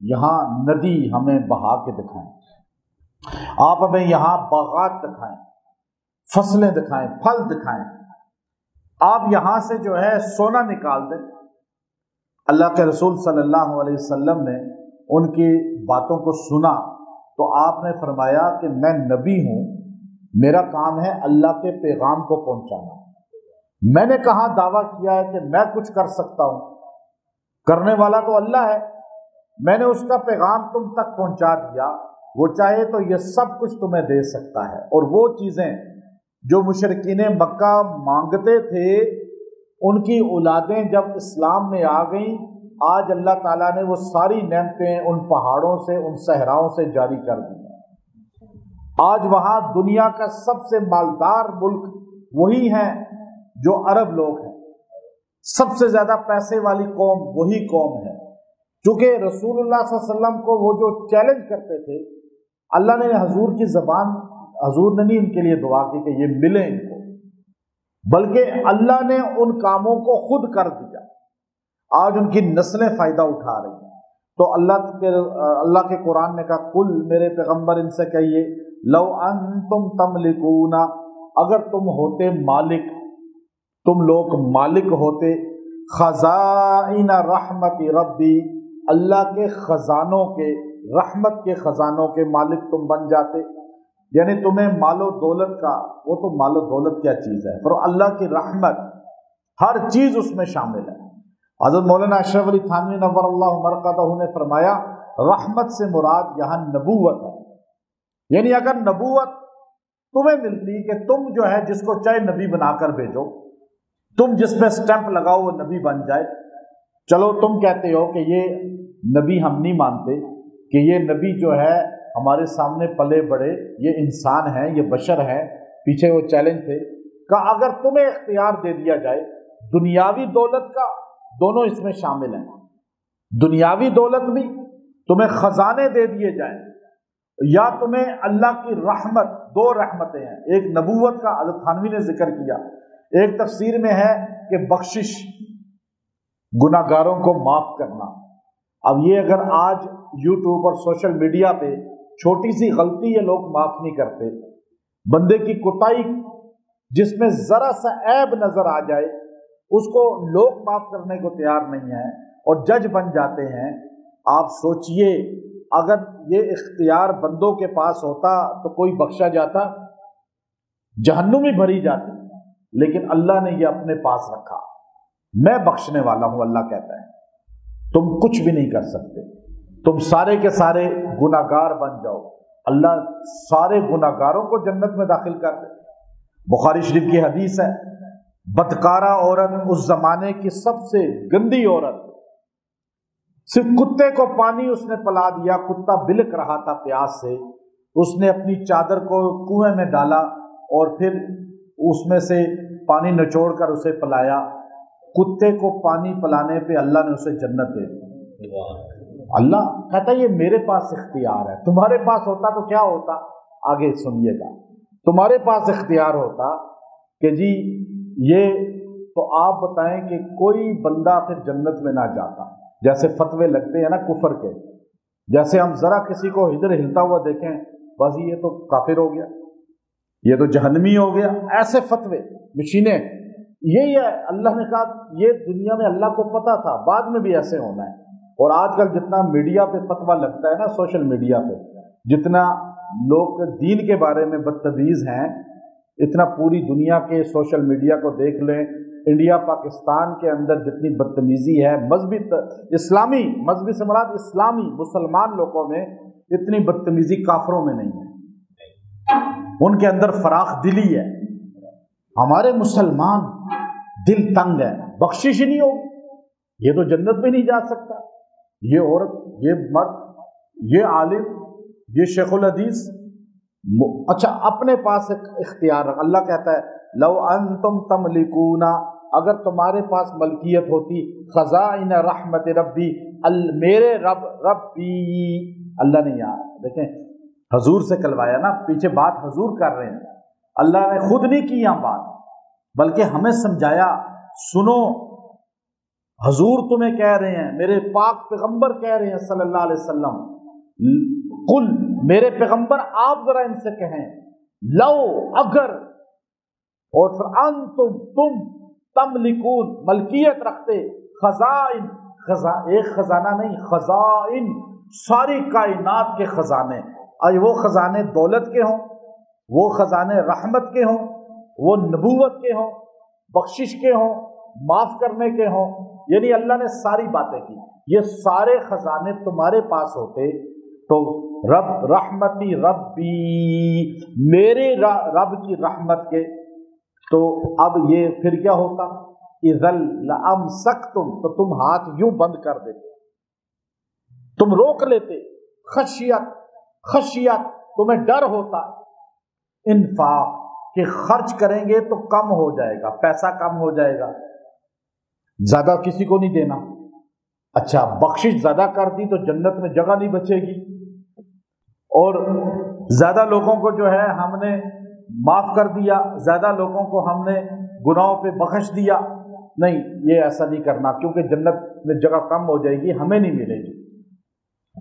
یہاں ندی ہمیں بہا کے دکھائیں، آپ ہمیں یہاں باغات دکھائیں، فصلیں دکھائیں، پھل دکھائیں، آپ یہاں سے جو ہے سونا نکال دیں۔ اللہ کے رسول صلی اللہ علیہ وسلم نے ان کی باتوں کو سنا تو آپ نے فرمایا کہ میں نبی ہوں، میرا کام ہے اللہ کے پیغام کو پہنچانا۔ میں نے کہاں دعویٰ کیا ہے کہ میں کچھ کر سکتا ہوں؟ کرنے والا تو اللہ ہے۔ میں نے اس کا پیغام تم تک پہنچا دیا، وہ چاہے تو یہ سب کچھ تمہیں دے سکتا ہے۔ اور وہ چیزیں جو مشرکین مکہ مانگتے تھے، ان کی اولادیں جب اسلام میں آ گئیں، آج اللہ تعالیٰ نے وہ ساری نعمتیں ان پہاڑوں سے، ان صحراؤں سے جاری کر دی ہیں۔ آج وہاں دنیا کا سب سے مالدار ملک وہی ہیں جو عرب لوگ ہیں، سب سے زیادہ پیسے والی قوم وہی قوم ہے۔ چونکہ رسول اللہ صلی اللہ علیہ وسلم کو وہ جو چیلنج کرتے تھے، اللہ نے حضور کی زبان، حضور نے نہیں ان کے لیے دعا کی کہ یہ ملے ان کو، بلکہ اللہ نے ان کاموں کو خود کر دیا۔ آج ان کی نسلیں فائدہ اٹھا رہی ہیں۔ تو اللہ کے قرآن نے کہا، کل میرے پیغمبر ان سے کہیے، لو انتم تملکون، اگر تم ہوتے مالک، تم لوگ مالک ہوتے، خزائن رحمت ربی، اللہ کے خزانوں کے، رحمت کے خزانوں کے مالک تم بن جاتے، یعنی تمہیں مال و دولت کا، وہ تو مال و دولت کیا چیز ہے، پر اللہ کی رحمت ہر چیز اس میں شامل ہے۔ حضرت مولانا اشرف علی تھانوی نور اللہ مرقدہ نے فرمایا، رحمت سے مراد یہاں نبوت ہے، یعنی اگر نبوت تمہیں ملتی کہ تم جو ہے جس کو چاہے نبی بنا کر بھیجو، تم جس پہ سٹیمپ لگاؤ وہ نبی بن جائے۔ چلو تم کہتے ہو کہ یہ نبی ہم نہیں مانتے، کہ یہ نبی جو ہے ہمارے سامنے پلے بڑے، یہ انسان ہیں، یہ بشر ہیں، پیچھے وہ چیلنج تھے کہ اگر تمہیں اختیار دے دیا جائے دنیاوی دولت کا، دونوں اس میں شامل ہیں، دنیاوی دولت بھی، تمہیں خزانے دے دیے جائیں، یا تمہیں اللہ کی رحمت، دو رحمتیں ہیں، ایک نبوت کا حضرت تھانوی نے ذکر کیا، ایک تفسیر میں ہے کہ بخشش، گناہگاروں کو معاف کرنا۔ اب یہ اگر آج یوٹیوب اور سوشل میڈیا پہ چھوٹی سی غلطی یہ لوگ معاف نہیں کرتے، بندے کی کوتاہی جس میں ذرا سا عیب نظر آ جائے اس کو لوگ معاف کرنے کو تیار نہیں ہیں اور جج بن جاتے ہیں۔ آپ سوچئے اگر یہ اختیار بندوں کے پاس ہوتا تو کوئی بخشا جاتا؟ جہنمی بھری جاتی، لیکن اللہ نے یہ اپنے پاس رکھا۔ میں بخشنے والا ہوں، اللہ کہتا ہے، تم کچھ بھی نہیں کر سکتے، تم سارے کے سارے گناہگار بن جاؤ، اللہ سارے گناہگاروں کو جنت میں داخل کر دے۔ بخاری شریف کی حدیث ہے، بدکارہ عورت، اس زمانے کی سب سے گندی عورت، صرف کتے کو پانی اس نے پلا دیا، کتا بلک رہا تھا پیاس سے، اس نے اپنی چادر کو کنویں میں ڈالا اور پھر اس میں سے پانی نچوڑ کر اسے پلایا۔ کتے کو پانی پلانے پہ اللہ نے اسے جنت دے دی۔ اللہ کہتا ہے یہ میرے پاس اختیار ہے، تمہارے پاس ہوتا تو کیا ہوتا؟ آگے سنیے گا، تمہارے پاس اختیار ہوتا کہ جی یہ، تو آپ بتائیں کہ کوئی بندہ پھر جنت میں نہ جاتا۔ جیسے فتوے لگتے ہیں نا کفر کے، جیسے ہم ذرا کسی کو ادھر ہلتا ہوا دیکھیں بس یہ تو کافر ہو گیا، یہ تو جہنمی ہو گیا، ایسے فتوے مشینیں، یہی ہے۔ اللہ نے کہا یہ دنیا میں اللہ کو پتا تھا، بعد میں بھی ایسے ہونا ہے۔ اور آج کل جتنا میڈیا پہ فتویٰ لگتا ہے نا، سوشل میڈیا پہ جتنا لوگ دین کے بارے میں بدتمیز ہیں، اتنا پوری دنیا کے سوشل میڈیا کو دیکھ لیں، انڈیا پاکستان کے اندر جتنی بدتمیزی ہے، مذہبی اسلامی، مذہبی سے مراد اسلامی مسلمان لوگوں میں اتنی بدتمیزی کافروں میں نہیں ہے، ان کے اندر فراخ دلی ہے۔ ہمارے مسلمان دل تنگ ہے، بخشش ہی نہیں ہوگی، یہ تو جنت میں نہیں جا سکتا، یہ عورت، یہ مرد، یہ عالم، یہ شیخ الحدیث، اچھا اپنے پاس ایک اختیار۔ اللہ کہتا ہے لو انتم تملکون، اگر تمہارے پاس ملکیت ہوتی، خزائن رحمت ربی، میرے رب، ربی، اللہ نے یہاں دیکھیں حضور سے کلوایا نا، پیچھے بات حضور کر رہے ہیں، اللہ نے خود نہیں کی یہاں بات، بلکہ ہمیں سمجھایا، سنو حضور تمہیں کہہ رہے ہیں، میرے پاک پیغمبر کہہ رہے ہیں صلی اللہ علیہ وسلم، قل میرے پیغمبر آپ ذرا ان سے کہیں، لو اگر، اور پھر تم تملکون ملکیت رکھتے، خزائن، ایک خزانہ نہیں، خزائن ساری کائنات کے خزانے، وہ خزانے دولت کے ہوں، وہ خزانے رحمت کے ہوں، وہ نبوت کے ہوں، بخشش کے ہوں، معاف کرنے کے ہوں، یعنی اللہ نے ساری باتیں کی، یہ سارے خزانے تمہارے پاس ہوتے تو رب رحمتی ربی، میرے رب کی رحمت کے، تو اب یہ پھر کیا ہوتا، اذل لامسکتم، تو تم ہاتھ یوں بند کر دیتے، تم روک لیتے، خشیت تمہیں ڈر ہوتا، انفاق کہ خرچ کریں گے تو کم ہو جائے گا، پیسہ کم ہو جائے گا، زیادہ کسی کو نہیں دینا، اچھا بخشش زیادہ کر دی تو جنت میں جگہ نہیں بچے گی، اور زیادہ لوگوں کو جو ہے ہم نے معاف کر دیا، زیادہ لوگوں کو ہم نے گناہوں پہ بخش دیا، نہیں یہ ایسا نہیں کرنا، کیونکہ جنت میں جگہ کم ہو جائے گی، ہمیں نہیں ملے گی۔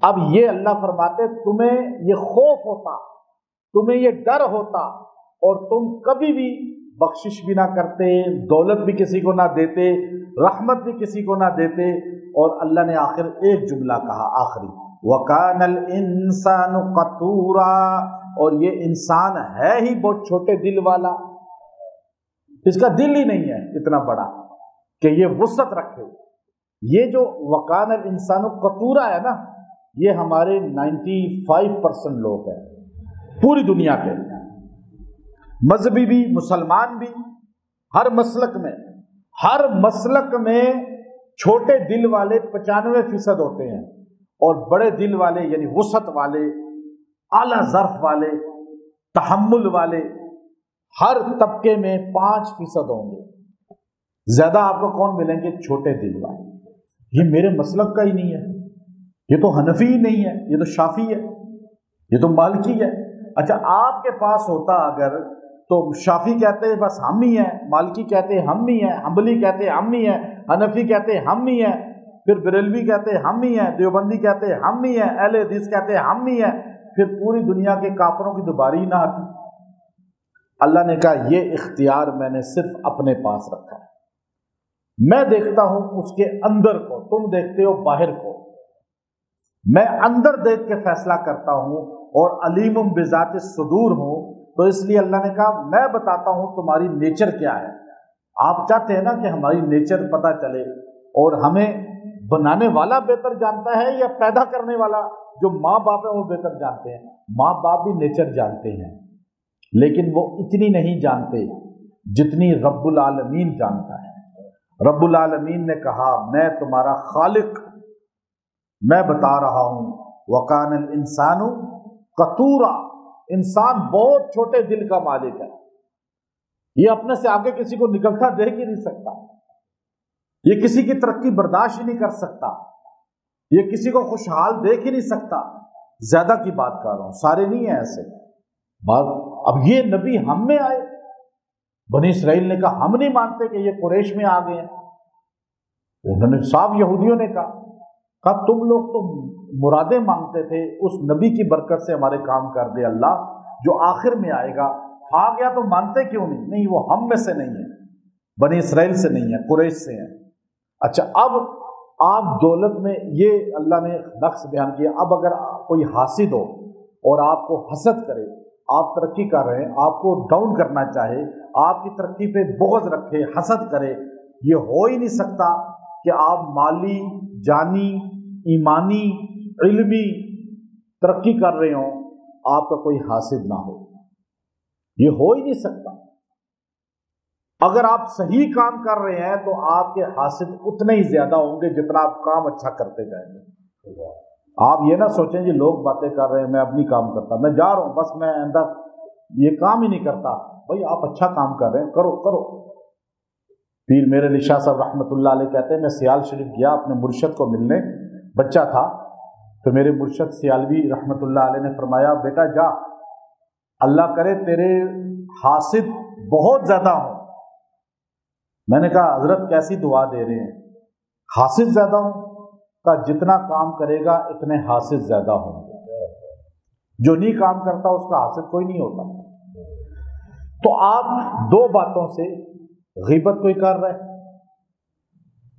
اب یہ اللہ فرماتے تمہیں یہ خوف ہوتا، تمہیں یہ ڈر ہوتا، اور تم کبھی بھی بخشش بھی نہ کرتے، دولت بھی کسی کو نہ دیتے، رحمت بھی کسی کو نہ دیتے، اور اللہ نے آخر ایک جملہ کہا آخری، وَكَانَ الْإِنسَانُ قَتُورًا، اور یہ انسان ہے ہی بہت چھوٹے دل والا، اس کا دل ہی نہیں ہے اتنا بڑا کہ یہ وسعت رکھے۔ یہ جو وَكَانَ الْإِنسَانُ قَتُورًا ہے نا، یہ ہمارے 95% لوگ ہیں پوری دنیا کے، مذہبی بھی، مسلمان بھی، ہر مسلک میں چھوٹے دل والے 95% ہوتے ہیں، اور بڑے دل والے یعنی وسعت والے، اعلیٰ ظرف والے، تحمل والے، ہر طبقے میں 5% ہوں گے۔ زیادہ آپ کو کون ملیں گے؟ چھوٹے دل والے۔ یہ میرے مسلک کا ہی نہیں ہے، یہ تو حنفی ہی نہیں ہے، یہ تو شافعی ہے، یہ تو مالکی ہے۔ اچھا آپ کے پاس ہوتا اگر تو شافعی کہتے ہیں بس ہم ہی ہیں، مالکی کہتے ہیں ہم ہی ہیں، حنبلی کہتے ہیں ہم ہی ہیں، حنفی کہتے ہیں ہم ہی ہیں، پھر بریلوی کہتے ہیں ہم ہی ہیں، دیوبندی کہتے ہیں ہم ہی ہیں، اہل حدیث کہتے ہیں ہم ہی ہیں، پھر پوری دنیا کے کافروں کی تو باری ہی نہ آتی۔ اللہ نے کہا یہ اختیار میں نے صرف اپنے پاس رکھا ہے، میں دیکھتا ہوں اس کے اندر کو، تم دیکھتے ہو باہر کو، میں اندر دیکھ کے فیصلہ کرتا ہوں، اور علیم بذات الصدور ہوں، تو اس لیے اللہ نے کہا میں بتاتا ہوں تمہاری نیچر کیا ہے۔ آپ چاہتے ہیں نا کہ ہماری نیچر پتہ چلے، اور ہمیں بنانے والا بہتر جانتا ہے یا پیدا کرنے والا جو ماں باپ ہے وہ بہتر جانتے ہیں؟ ماں باپ بھی نیچر جانتے ہیں، لیکن وہ اتنی نہیں جانتے جتنی رب العالمین جانتا ہے۔ رب العالمین نے کہا میں تمہارا خالق، میں بتا رہا ہوں وَكَانَ الْإِنسَانُ قَتُورًا، انسان بہت چھوٹے دل کا مالک ہے، یہ اپنے سے آگے کسی کو نکلتا دیکھ ہی نہیں سکتا، یہ کسی کی ترقی برداشت ہی نہیں کر سکتا، یہ کسی کو خوشحال دیکھ ہی نہیں سکتا۔ زیادہ کی بات کر رہا ہوں، سارے نہیں ہیں ایسے بات۔ اب یہ نبی ہم میں آئے، بنی اسرائیل نے کہا ہم نہیں مانتے کہ یہ قریش میں آ گئے ہیں، انہوں نے صاف یہودیوں نے کہا تم لوگ تو مرادیں مانگتے تھے، اس نبی کی برکت سے ہمارے کام کر دے اللہ، جو آخر میں آئے گا، آ گیا تو مانتے کیوں نہیں؟ نہیں وہ ہم میں سے نہیں ہے، بنی اسرائیل سے نہیں ہے، قریش سے ہیں۔ اچھا اب آپ دولت میں یہ اللہ نے نقص بیان کیا، اب اگر کوئی حاسد ہو اور آپ کو حسد کرے، آپ ترقی کر رہے ہیں، آپ کو ڈاؤن کرنا چاہے، آپ کی ترقی پہ بغض رکھے، حسد کرے، یہ ہو ہی نہیں سکتا کہ آپ مالی، جانی، ایمانی، علمی ترقی کر رہے ہوں، آپ کا کوئی حاسد نہ ہو، یہ ہو ہی نہیں سکتا۔ اگر آپ صحیح کام کر رہے ہیں تو آپ کے حاسد اتنے ہی زیادہ ہوں گے جتنا آپ کام اچھا کرتے جائیں گے۔ آپ یہ نہ سوچیں جی لوگ باتیں کر رہے ہیں میں اب نہیں کام کرتا، میں جا رہا ہوں بس میں اندر یہ کام ہی نہیں کرتا۔ بھائی آپ اچھا کام کر رہے ہیں، کرو کرو۔ پیر میرے علی شاہ صاحب رحمۃ اللہ علیہ کہتے ہیں میں سیال شریف گیا اپنے مرشد کو ملنے، بچہ تھا، تو میرے مرشد سیالوی رحمۃ اللہ علیہ نے فرمایا بیٹا جا، اللہ کرے تیرے حاسد بہت زیادہ ہوں۔ میں نے کہا حضرت کیسی دعا دے رہے ہیں؟ حاسد زیادہ ہوں کا جتنا کام کرے گا اتنے حاسد زیادہ ہوں گے، جو نہیں کام کرتا اس کا حاسد کوئی نہیں ہوتا۔ تو آپ دو باتوں سے غیبت کوئی کر رہا ہے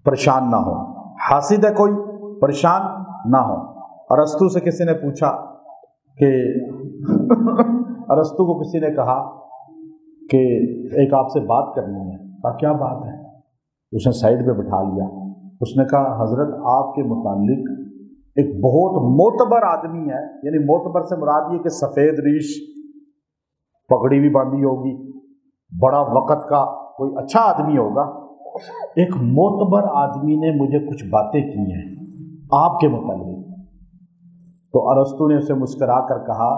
پریشان نہ ہو، حاسد ہے کوئی پریشان نہ ہو۔ ارسطو سے کسی نے پوچھا کہ ارسطو کو کسی نے کہا کہ ایک آپ سے بات کرنی ہے، کہا کیا بات ہے؟ اس نے سائڈ پہ بٹھا لیا، اس نے کہا حضرت آپ کے متعلق ایک بہت معتبر آدمی ہے، یعنی معتبر سے مراد یہ کہ سفید ریش، پگڑی بھی باندھی ہوگی، بڑا وقت کا کوئی اچھا آدمی ہوگا، ایک معتبر آدمی نے مجھے کچھ باتیں کی ہیں آپ کے متعلق۔ تو ارسطو نے اسے مسکرا کر کہا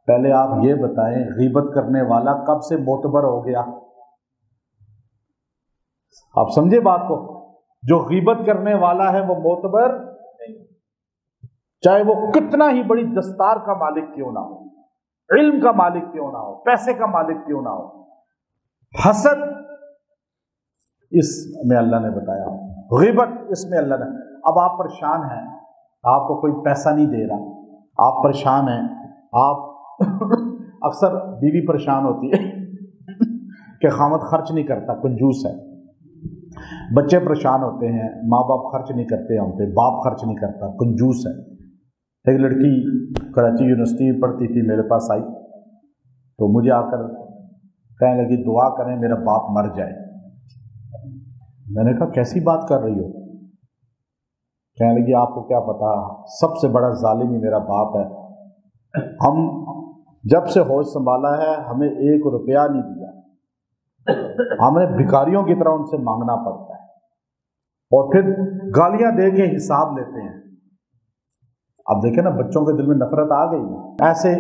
پہلے آپ یہ بتائیں غیبت کرنے والا کب سے معتبر ہو گیا؟ آپ سمجھے بات کو؟ جو غیبت کرنے والا ہے وہ معتبر نہیں، چاہے وہ کتنا ہی بڑی دستار کا مالک کیوں نہ ہو، علم کا مالک کیوں نہ ہو، پیسے کا مالک کیوں نہ ہو۔ حسد اس میں اللہ نے بتایا، غیبت اس میں اللہ نے۔ اب آپ پریشان ہیں، آپ کو کوئی پیسہ نہیں دے رہا، آپ پریشان ہیں، آپ اکثر بیوی پریشان ہوتی ہے کہ خامد خرچ نہیں کرتا، کنجوس ہے، بچے پریشان ہوتے ہیں، ماں باپ خرچ نہیں کرتے ہم پہ، باپ خرچ نہیں کرتا، کنجوس ہے۔ ایک لڑکی کراچی یونیورسٹی میں پڑھتی تھی، میرے پاس آئی تو مجھے آ کر کہنے لگی دعا کریں میرا باپ مر جائے۔ میں نے کہا کیسی بات کر رہی ہو؟ کہنے لگی آپ کو کیا پتا، سب سے بڑا ظالم ہی میرا باپ ہے، ہم جب سے ہوش سنبھالا ہے ہمیں 1 روپیہ نہیں دیا، ہمیں بھکاریوں کی طرح ان سے مانگنا پڑتا ہے اور پھر گالیاں دے کے حساب لیتے ہیں۔ اب دیکھیں نا بچوں کے دل میں نفرت آ گئی نا، ایسے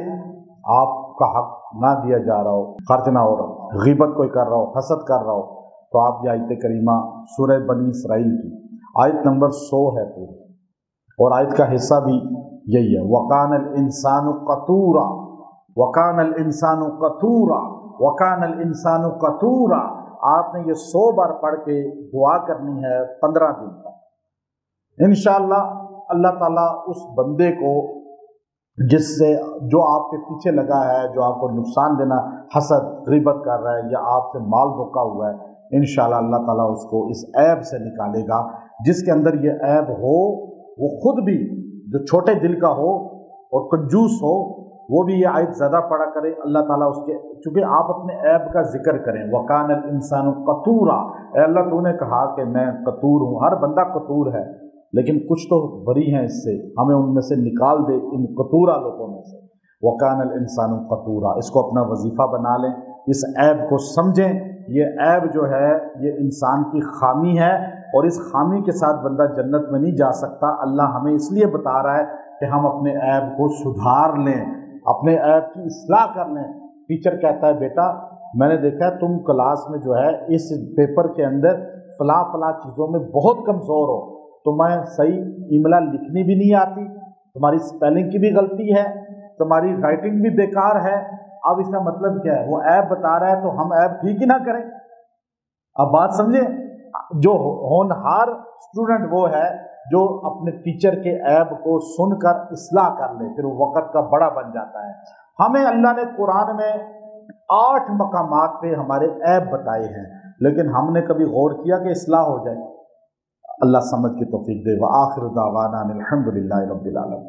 آپ کا حق نہ دیا جا رہا ہو، خرچ نہ ہو رہا ہو، غیبت کوئی کر رہا ہو، حسد کر رہا ہو، تو آپ یہ آیت کریمہ سورہ بنی اسرائیل کی آیت نمبر 100 ہے پوری، اور آیت کا حصہ بھی یہی ہے، وَقَانَ الْإِنسَانُ قَتُورًا وَقَانَ الْإِنسَانُ قَتُورًا وَقَانَ الْإِنسَانُ قَتُورًا۔ آپ نے یہ 100 بار پڑھ کے دعا کرنی ہے 15 دن تک، انشاءاللہ اللہ تعالیٰ اس بندے کو جس سے جو آپ کے پیچھے لگا ہے، جو آپ کو نقصان دینا، حسد غیبت کر رہا ہے یا آپ سے مال روکا ہوا ہے، انشاءاللہ اللہ تعالیٰ اس کو اس عیب سے نکالے گا۔ جس کے اندر یہ عیب ہو وہ خود بھی جو چھوٹے دل کا ہو اور کنجوس ہو وہ بھی یہ آیت زیادہ پڑھا کرے، اللہ تعالیٰ اس کے، چونکہ آپ اپنے عیب کا ذکر کریں، وَقَانَ الْإِنسَانُ قَتُورًا، اے اللہ تو نے کہا کہ میں قطور ہوں، ہر بندہ قطور ہے، لیکن کچھ تو بری ہیں اس سے، ہمیں ان میں سے نکال دے، ان قطورہ لوگوں میں سے۔ وَقَانَ الْإِنسَانُ قَتُورًا، اس کو اپنا وظیفہ بنا لیں، اس عیب کو سمجھیں، یہ عیب جو ہے یہ انسان کی خامی ہے اور اس خامی کے ساتھ بندہ جنت میں نہیں جا سکتا۔ اللہ ہمیں اس لیے بتا رہا ہے کہ ہم اپنے عیب کو سدھار لیں، اپنے عیب کی اصلاح کر لیں۔ ٹیچر کہتا ہے بیٹا میں نے دیکھا ہے تم کلاس میں جو ہے اس پیپر کے اندر فلاں فلاں چیزوں میں بہت کمزور ہو، تمہیں صحیح ایملا لکھنی بھی نہیں آتی، تمہاری اسپیلنگ کی بھی غلطی ہے، تمہاری رائٹنگ بھی بیکار ہے۔ اب اس کا مطلب کیا ہے؟ وہ عیب بتا رہا ہے تو ہم عیب ٹھیک ہی نہ کریں۔ اب بات سمجھیں، جو ہونہار اسٹوڈنٹ وہ ہے جو اپنے ٹیچر کے عیب کو سن کر اصلاح کر لے، پھر وہ وقت کا بڑا بن جاتا ہے۔ ہمیں اللہ نے قرآن میں 8 مقامات پہ ہمارے عیب بتائے ہیں، لیکن ہم نے کبھی غور کیا کہ اصلاح ہو جائے؟ اللہ سمجھ کی توفیق دے۔ وآخر دعوانا الحمدللہ رب العالمین۔